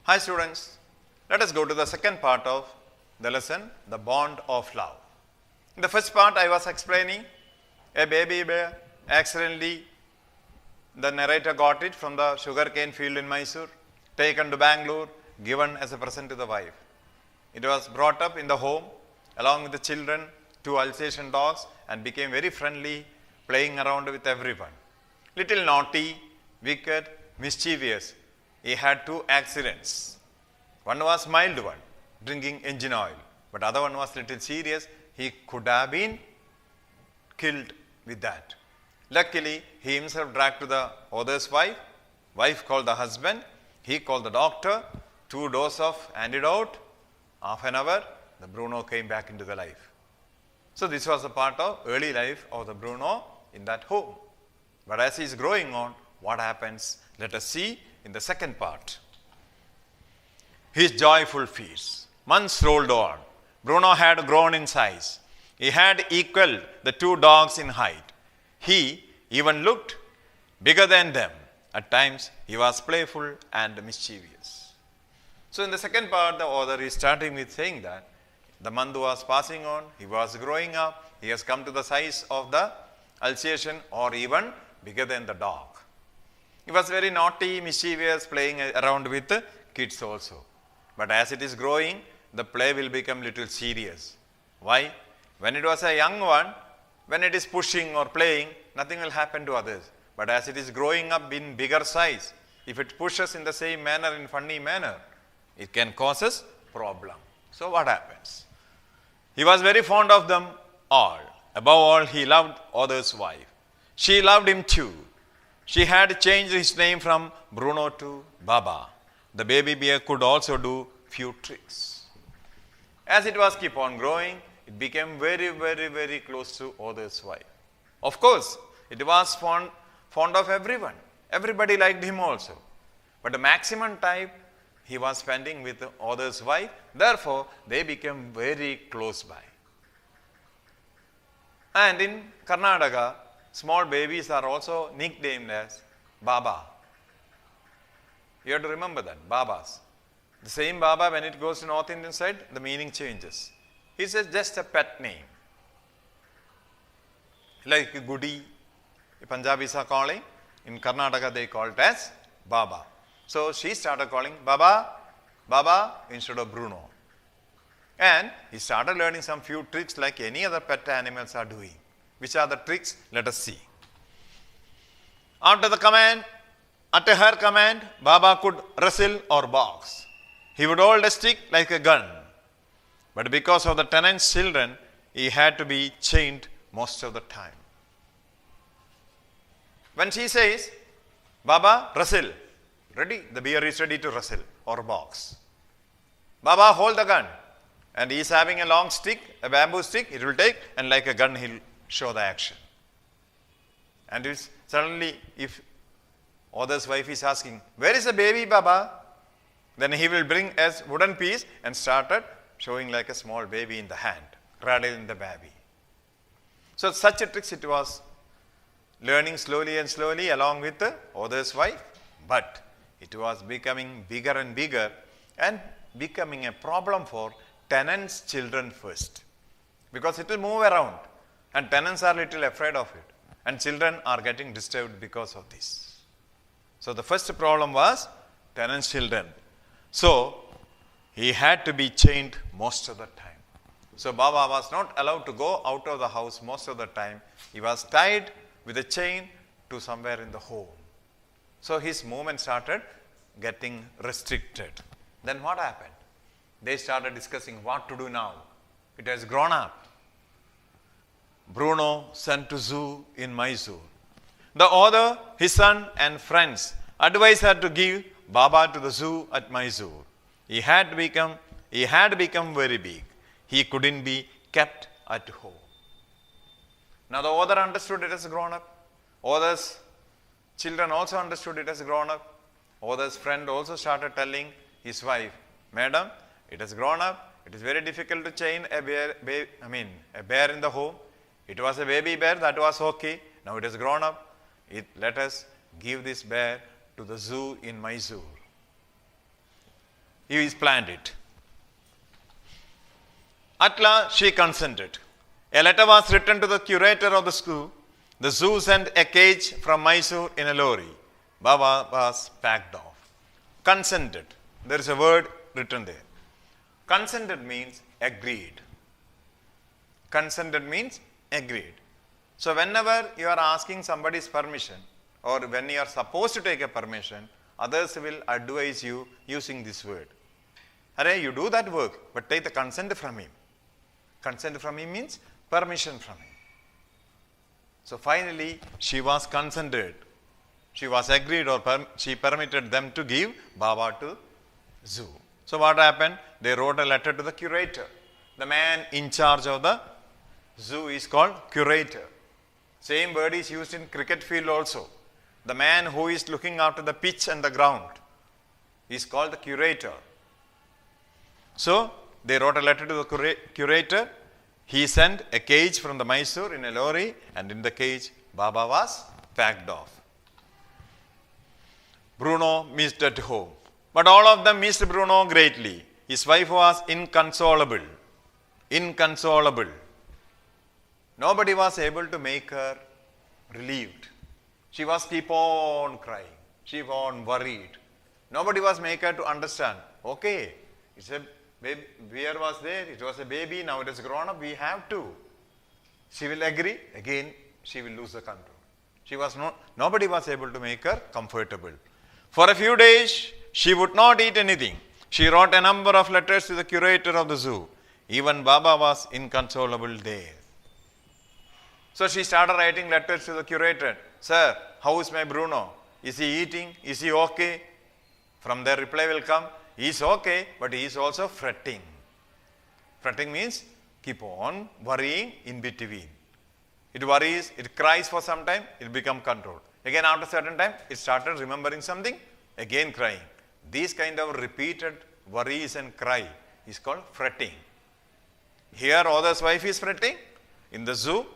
Hi students, let us go to the second part of the lesson, the bond of love. In the first part I was explaining a baby bear accidentally, the narrator got it from the sugarcane field in Mysore, taken to Bangalore, given as a present to the wife. It was brought up in the home along with the children, 2 Alsatian dogs, and became very friendly, playing around with everyone. Little naughty, wicked, mischievous. He had 2 accidents. One was mild one, drinking engine oil, but other one was little serious. He could have been killed with that. Luckily, he himself dragged to the author's wife called the husband, he called the doctor, 2 doses of antidote, half an hour, the Bruno came back into the life. So this was a part of early life of the Bruno in that home. But as he is growing on, what happens? Let us see in the second part. His joyful feats. Months rolled on. Bruno had grown in size. He had equaled the 2 dogs in height. He even looked bigger than them. At times, he was playful and mischievous. So in the second part, the author is starting with saying that the month was passing on, he was growing up, he has come to the size of the Alsatian or even bigger than the dog. He was very naughty, mischievous, playing around with the kids also. But as it is growing, the play will become little serious. Why? When it was a young one, when it is pushing or playing, nothing will happen to others. But as it is growing up in bigger size, if it pushes in the same manner, in funny manner, it can cause us problem. So what happens? He was very fond of them all. Above all, he loved author's wife. She loved him too. She had changed his name from Bruno to Baba. The baby bear could also do few tricks. As it was keep on growing, it became very close to author's wife. Of course, it was fond of everyone. Everybody liked him also. But the maximum time he was spending with the author's wife, therefore they became very close by. And in Karnataka, small babies are also nicknamed as Baba. You have to remember that, Babas. The same Baba, when it goes to North Indian side, the meaning changes. It's just a pet name. Like Goody, Punjabis are calling. In Karnataka, they call it as Baba. So she started calling Baba, Baba instead of Bruno. And he started learning some few tricks like any other pet animals are doing. Which are the tricks? Let us see. At her command, Baba could wrestle or box. He would hold a stick like a gun. But because of the tenant's children, he had to be chained most of the time. When she says, Baba, wrestle. Ready? The bear is ready to wrestle or box. Baba, hold the gun. And he is having a long stick, a bamboo stick, it will take, and like a gun, he will show the action. And it's suddenly, if author's wife is asking, where is the baby, Baba? Then he will bring a wooden piece and started showing like a small baby in the hand, rather than the baby. So such a tricks it was learning slowly and slowly along with the author's wife, but it was becoming bigger and bigger and becoming a problem for tenants' children first. Because it will move around and tenants are little afraid of it and children are getting disturbed because of this. So the first problem was tenants' children. So he had to be chained most of the time. So Baba was not allowed to go out of the house most of the time. He was tied with a chain to somewhere in the home. So his movement started getting restricted. Then what happened? They started discussing what to do now. It has grown up. Bruno sent to zoo in Mysore. The author, his son and friends advised her to give Baba to the zoo at Mysore. He had become very big. He couldn't be kept at home. Now the author understood it as grown up. Author's children also understood it as grown up. Author's friend also started telling his wife, Madam, it has grown up. It is very difficult to chain a bear in the home. It was a baby bear, that was okay. Now it has grown up. Let us give this bear to the zoo in Mysore. he is planned it. At last, she consented. A letter was written to the curator of the school. The zoo sent a cage from Mysore in a lorry. Baba was packed off. Consented. There is a word written there. Consented means agreed. Consented means agreed. So whenever you are asking somebody's permission, or when you are supposed to take a permission, others will advise you using this word. Arey, you do that work, but take the consent from him. Consent from him means permission from him. So finally, she was consented. She was agreed, or she permitted them to give Baba to zoo. So what happened? They wrote a letter to the curator. The man in charge of the zoo is called curator. Same word is used in cricket field also. The man who is looking after the pitch and the ground is called the curator. So they wrote a letter to the curator. He sent a cage from the Mysore in a lorry, and in the cage Baba was packed off. Bruno missed at home. But all of them missed Bruno greatly. His wife was inconsolable. Inconsolable. Nobody was able to make her relieved. She was keep on crying. She was worried. Nobody was make her to understand. Okay, it's a baby, bear was there, it was a baby, now it is grown up, we have to. She will agree, again she will lose the control. Nobody was able to make her comfortable. For a few days, she would not eat anything. She wrote a number of letters to the curator of the zoo. Even Baba was inconsolable there. So she started writing letters to the curator. Sir, how is my Bruno? Is he eating? Is he okay? From there reply will come, he is okay, but he is also fretting. Fretting means keep on worrying in between. It worries, it cries for some time, it becomes controlled. Again after a certain time, it started remembering something, again crying. These kind of repeated worries and cry is called fretting. Here Oda's wife is fretting. In the zoo,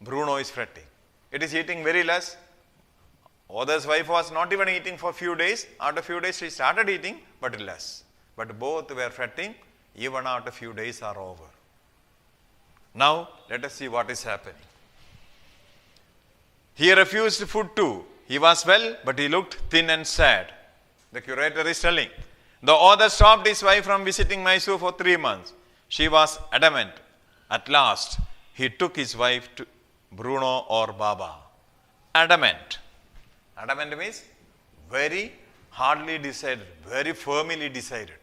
Bruno is fretting. It is eating very less. Oda's wife was not even eating for a few days. After a few days she started eating, but less. But both were fretting. Even after a few days are over. Now let us see what is happening. He refused food too. He was well, but he looked thin and sad. The curator is telling. The author stopped his wife from visiting Mysore for 3 months. She was adamant. At last, he took his wife to Bruno or Baba. Adamant. Adamant means very hardly decided, very firmly decided.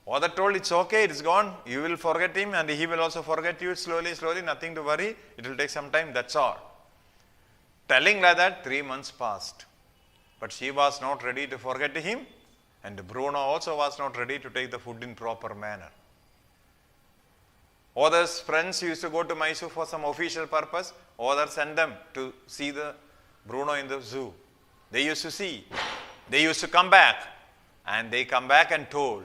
Author told it's okay, it's gone, you will forget him and he will also forget you slowly, nothing to worry, it will take some time, that's all. Telling like that, 3 months passed. But she was not ready to forget him, and Bruno also was not ready to take the food in proper manner. Others' friends used to go to Mysore for some official purpose. Others sent them to see the Bruno in the zoo. They used to see. They used to come back. And they come back and told,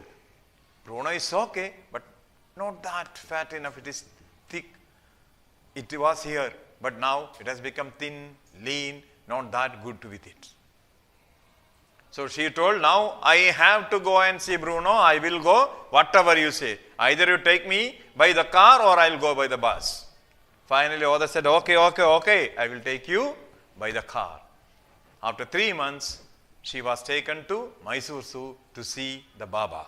Bruno is okay, but not that fat enough. It is thick. It was here, but now it has become thin, lean, not that good with it. So she told, now I have to go and see Bruno. I will go, whatever you say. Either you take me by the car or I will go by the bus. Finally, Oda said, okay, I will take you by the car. After 3 months, she was taken to Mysore Zoo to see the Baba.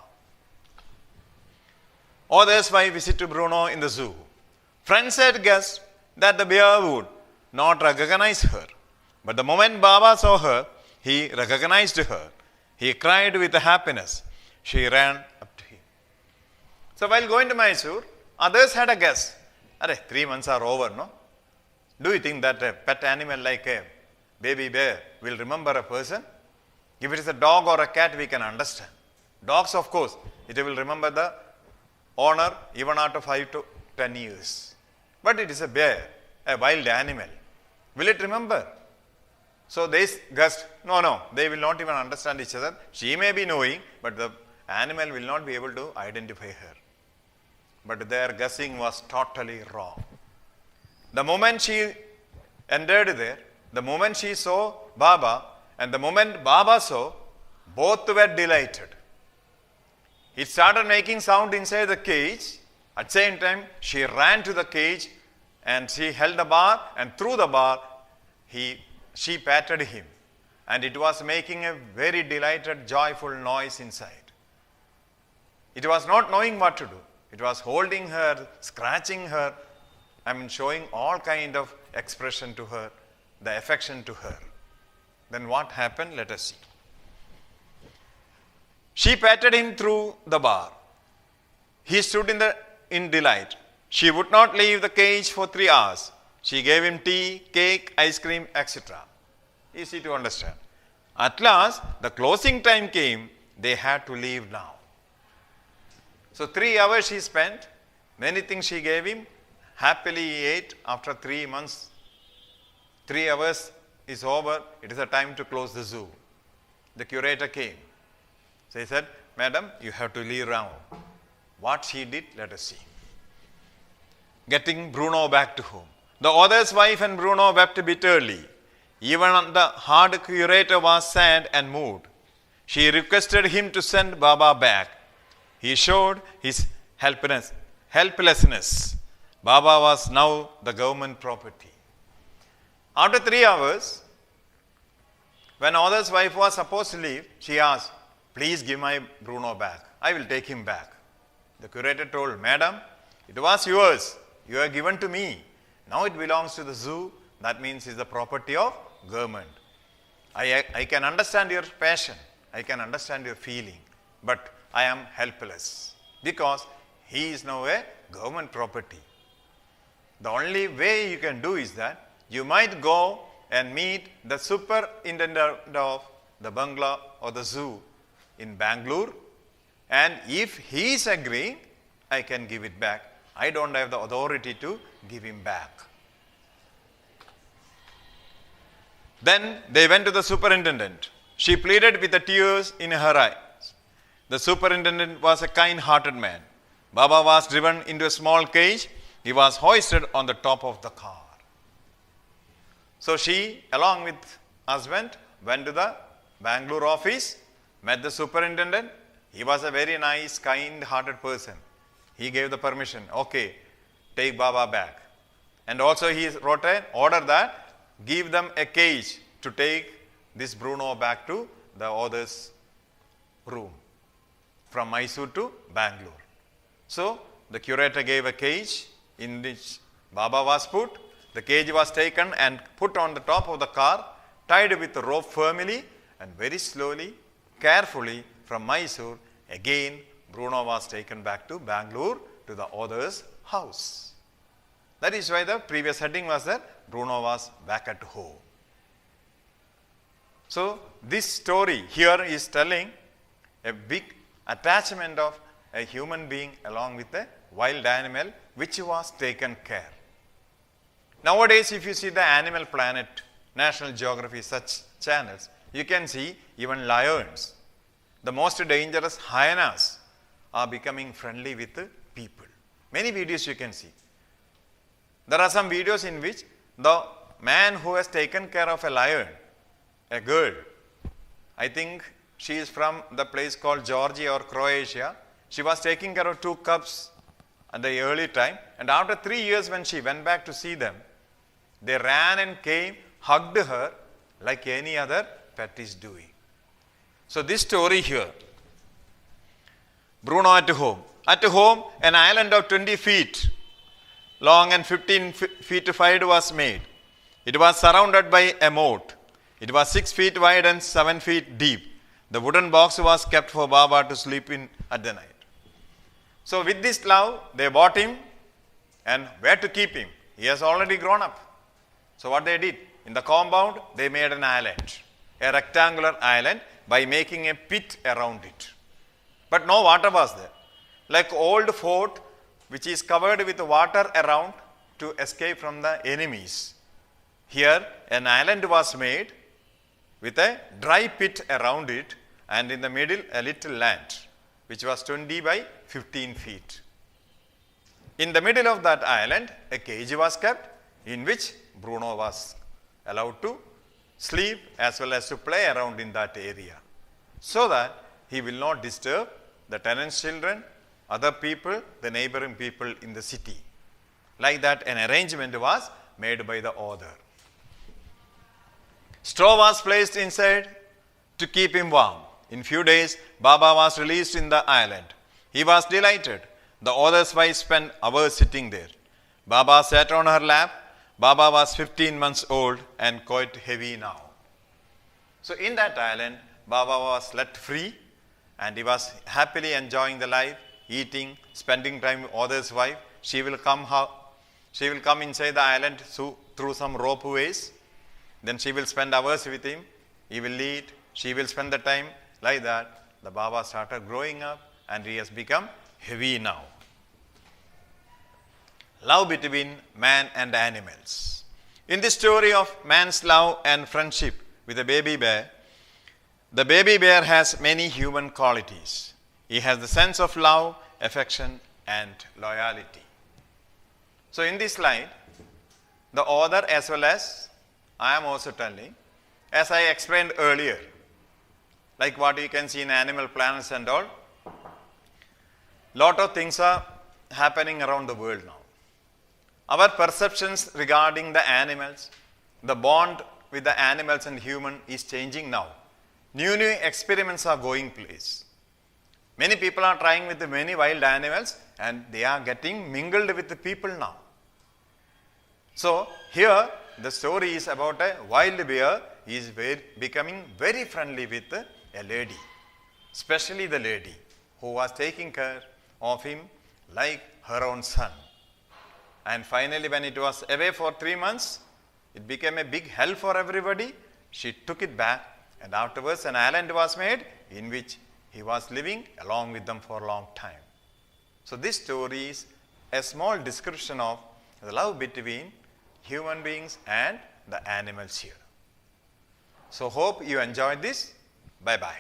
Others wife visit to Bruno in the zoo. Friends had guessed that the bear would not recognize her. But the moment Baba saw her, he recognized her. He cried with happiness. She ran up to him. So while going to Mysore, others had a guess. 3 months are over, no? Do you think that a pet animal like a baby bear will remember a person? If it is a dog or a cat, we can understand. Dogs, of course, it will remember the owner even after 5 to 10 years. But it is a bear, a wild animal. Will it remember? So they guessed, no, they will not even understand each other. She may be knowing, but the animal will not be able to identify her. But their guessing was totally wrong. The moment she entered there, the moment she saw Baba, and the moment Baba saw, Both were delighted. It started making sound inside the cage. At the same time, she ran to the cage and she held the bar, and through the bar, she patted him. And it was making a very delighted, joyful noise inside. It was not knowing what to do. It was holding her, scratching her, showing all kind of expression to her, the affection to her. Then what happened? Let us see. She patted him through the bar. He stood in delight. She would not leave the cage for 3 hours. She gave him tea, cake, ice cream, etc. Easy to understand. At last, the closing time came. They had to leave now. So 3 hours she spent. Many things she gave him. Happily he ate. After 3 months, 3 hours is over. It is a time to close the zoo. The curator came. So he said, "Madam, you have to leave now." What she did, let us see. Getting Bruno back to home. The author's wife and Bruno wept bitterly. Even the hard curator was sad and moved. She requested him to send Baba back. He showed his helplessness. Baba was now the government property. After 3 hours, when author's wife was supposed to leave, she asked, "Please give my Bruno back. I will take him back." The curator told, "Madam, it was yours. You are given to me. Now it belongs to the zoo. That means it's the property of government. I can understand your passion. I can understand your feeling. But I am helpless because he is now a government property." The only way you can do is that you might go and meet the superintendent of the bungalow or the zoo in Bangalore, and if he is agreeing, I can give it back. I don't have the authority to give him back. Then they went to the superintendent. She pleaded with the tears in her eyes. The superintendent was a kind-hearted man. Baba was driven into a small cage. He was hoisted on the top of the car. So she, along with husband, went to the Bangalore office, met the superintendent. He was a very nice, kind-hearted person. He gave the permission. Okay, take Baba back. And also he wrote an order that give them a cage to take this Bruno back to the author's room from Mysore to Bangalore. So the curator gave a cage in which Baba was put. The cage was taken and put on the top of the car, tied with a rope firmly, and very slowly, carefully from Mysore, again Bruno was taken back to Bangalore to the author's house. That is why the previous heading was that Bruno was back at home. So this story here is telling a big attachment of a human being along with a wild animal which was taken care. Nowadays, if you see the Animal Planet, National Geography, such channels, you can see even lions, the most dangerous hyenas, are becoming friendly with the people. Many videos you can see. There are some videos in which the man who has taken care of a lion, a girl, I think she is from the place called Georgia or Croatia. She was taking care of 2 cubs at the early time, and after 3 years when she went back to see them, they ran and came, hugged her like any other pet is doing. So this story here, Bruno at home. At home, an island of 20 feet long and 15 feet wide was made. It was surrounded by a moat. It was 6 feet wide and 7 feet deep. The wooden box was kept for Baba to sleep in at the night. So with this love, they bought him, and where to keep him? He has already grown up. So what they did? In the compound, they made an island, a rectangular island, by making a pit around it. But no water was there. Like old fort, which is covered with water around to escape from the enemies. Here, an island was made with a dry pit around it, and in the middle, a little land, which was 20 by 15 feet. In the middle of that island, a cage was kept in which Bruno was allowed to sleep as well as to play around in that area. so that he will not disturb the tenant's children, other people, the neighboring people in the city. Like that, an arrangement was made by the author. Straw was placed inside to keep him warm. In few days, Baba was released in the island. He was delighted. The author's wife spent hours sitting there. Baba sat on her lap. Baba was 15 months old and quite heavy now. So in that island, Baba was let free and he was happily enjoying the life, eating, spending time with author's wife. She will come inside the island through some rope ways. Then she will spend hours with him. He will eat. She will spend the time. Like that, the Baba started growing up and he has become heavy now. Love between man and animals. In the story of man's love and friendship with the baby bear has many human qualities. He has the sense of love, affection, and loyalty. So in this slide, the author as well as I am also telling, as I explained earlier, like what you can see in Animal Planets and all, lot of things are happening around the world now. Our perceptions regarding the animals, the bond with the animals and human is changing now. New experiments are going place. Many people are trying with the many wild animals and they are getting mingled with the people now. So here the story is about a wild bear is becoming very friendly with a lady, especially the lady who was taking care of him like her own son. And finally, when it was away for 3 months, it became a big hell for everybody. She took it back and afterwards an island was made in which he was living along with them for a long time. So this story is a small description of the love between human beings and the animals here. So hope you enjoyed this. Bye-bye.